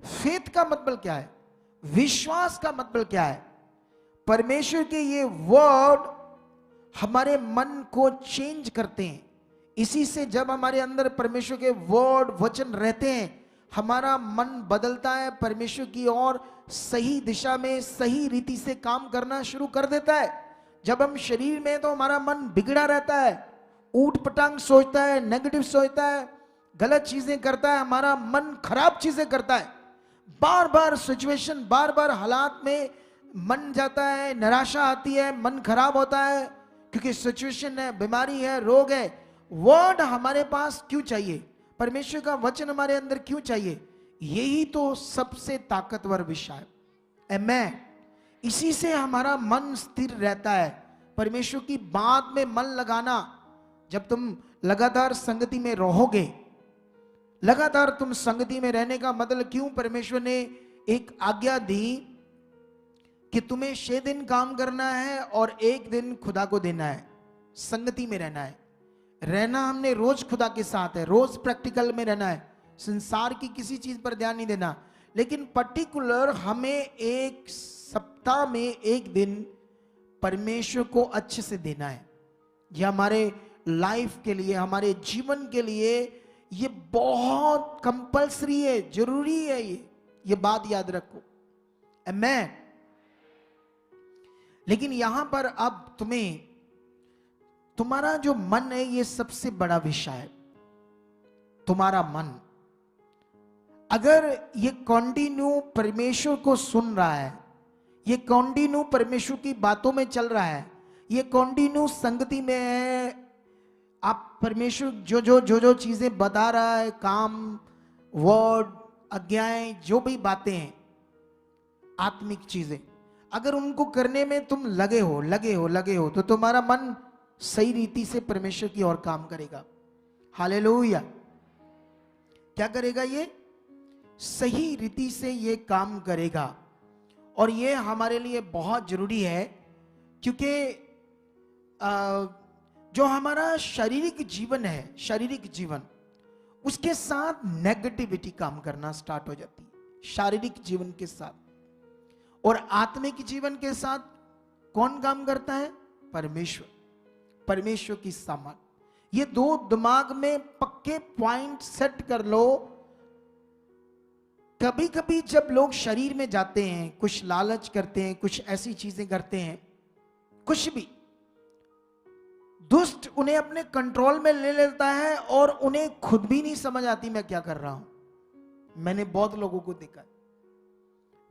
Faith का मतलब क्या है? विश्वास का मतलब क्या है? परमेश्वर के ये वर्ड हमारे मन को चेंज करते हैं। इसी से जब हमारे अंदर परमेश्वर के वर्ड वचन रहते हैं, हमारा मन बदलता है, परमेश्वर की ओर सही दिशा में सही रीति से काम करना शुरू कर देता है। जब हम शरीर में तो हमारा मन बिगड़ा रहता है, ऊट पटांग सोचता है, नेगेटिव सोचता है, गलत चीजें करता है, हमारा मन खराब चीजें करता है। बार बार सिचुएशन, बार बार हालात में मन जाता है, निराशा आती है, मन खराब होता है, क्योंकि सिचुएशन है, बीमारी है, रोग है। वर्ड हमारे पास क्यों चाहिए? परमेश्वर का वचन हमारे अंदर क्यों चाहिए? यही तो सबसे ताकतवर विषय है। आमेन। इसी से हमारा मन स्थिर रहता है। परमेश्वर की बात में मन लगाना, जब तुम लगातार संगति में रहोगे, लगातार तुम संगति में रहने का मतलब क्यों परमेश्वर ने एक आज्ञा दी कि तुम्हें 6 दिन काम करना है और 1 दिन खुदा को देना है, संगति में रहना है। रहना हमने रोज खुदा के साथ है, रोज प्रैक्टिकल में रहना है, संसार की किसी चीज पर ध्यान नहीं देना। लेकिन पर्टिकुलर हमें एक सप्ताह में 1 दिन परमेश्वर को अच्छे से देना है। यह हमारे लाइफ के लिए, हमारे जीवन के लिए ये बहुत कंपल्सरी है, जरूरी है। ये बात याद रखो। आमेन। लेकिन यहां पर अब तुम्हारा जो मन है, ये सबसे बड़ा विषय है। तुम्हारा मन अगर ये कंटिन्यू परमेश्वर को सुन रहा है, ये कंटिन्यू परमेश्वर की बातों में चल रहा है, ये कंटिन्यू संगति में है, आप परमेश्वर जो चीजें बता रहा है, काम, वर्ड, आज्ञाएं, जो भी बातें हैं, आत्मिक चीजें, अगर उनको करने में तुम लगे हो तो तुम्हारा मन सही रीति से परमेश्वर की ओर काम करेगा। हालेलुया। क्या करेगा? ये सही रीति से ये काम करेगा। और ये हमारे लिए बहुत जरूरी है, क्योंकि जो हमारा शारीरिक जीवन है, शारीरिक जीवन, उसके साथ नेगेटिविटी काम करना स्टार्ट हो जाती है, शारीरिक जीवन के साथ। और आत्मिक जीवन के साथ कौन काम करता है? परमेश्वर, परमेश्वर की सामान। ये 2 दिमाग में पक्के पॉइंट सेट कर लो। कभी कभी जब लोग शरीर में जाते हैं, कुछ लालच करते हैं, कुछ ऐसी चीजें करते हैं, कुछ भी, दुष्ट उन्हें अपने कंट्रोल में ले लेता है और उन्हें खुद भी नहीं समझ आती मैं क्या कर रहा हूं। मैंने बहुत लोगों को देखा,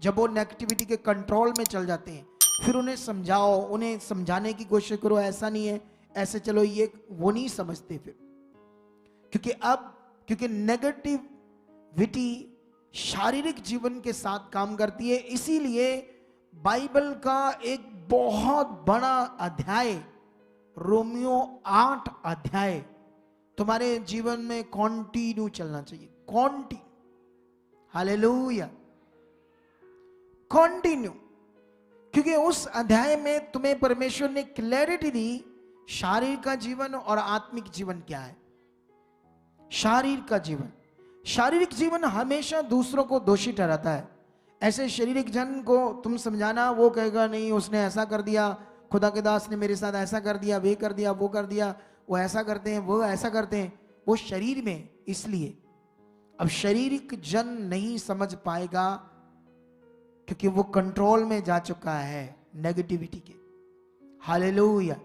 जब वो नेगेटिविटी के कंट्रोल में चल जाते हैं, फिर उन्हें समझाओ, उन्हें समझाने की कोशिश करो, ऐसा नहीं है, ऐसे चलो, ये वो नहीं समझते फिर। क्योंकि नेगेटिविटी शारीरिक जीवन के साथ काम करती है। इसीलिए बाइबल का एक बहुत बड़ा अध्याय, रोमियो 8 अध्याय, तुम्हारे जीवन में कॉन्टिन्यू चलना चाहिए। Continue, hallelujah, continue. क्योंकि उस अध्याय में तुम्हें परमेश्वर ने क्लैरिटी दी, शारीरिक का जीवन और आत्मिक जीवन क्या है। शारीरिक जीवन हमेशा दूसरों को दोषी ठहराता है। ऐसे शारीरिक जन को तुम समझाना, वो कहेगा नहीं, उसने ऐसा कर दिया, खुदा के दास ने मेरे साथ ऐसा कर दिया, वे कर दिया, वो कर दिया, वो ऐसा करते हैं, वो ऐसा करते हैं, वो शरीर में। इसलिए अब शारीरिक जन नहीं समझ पाएगा, क्योंकि वो कंट्रोल में जा चुका है नेगेटिविटी के। हालेलुया।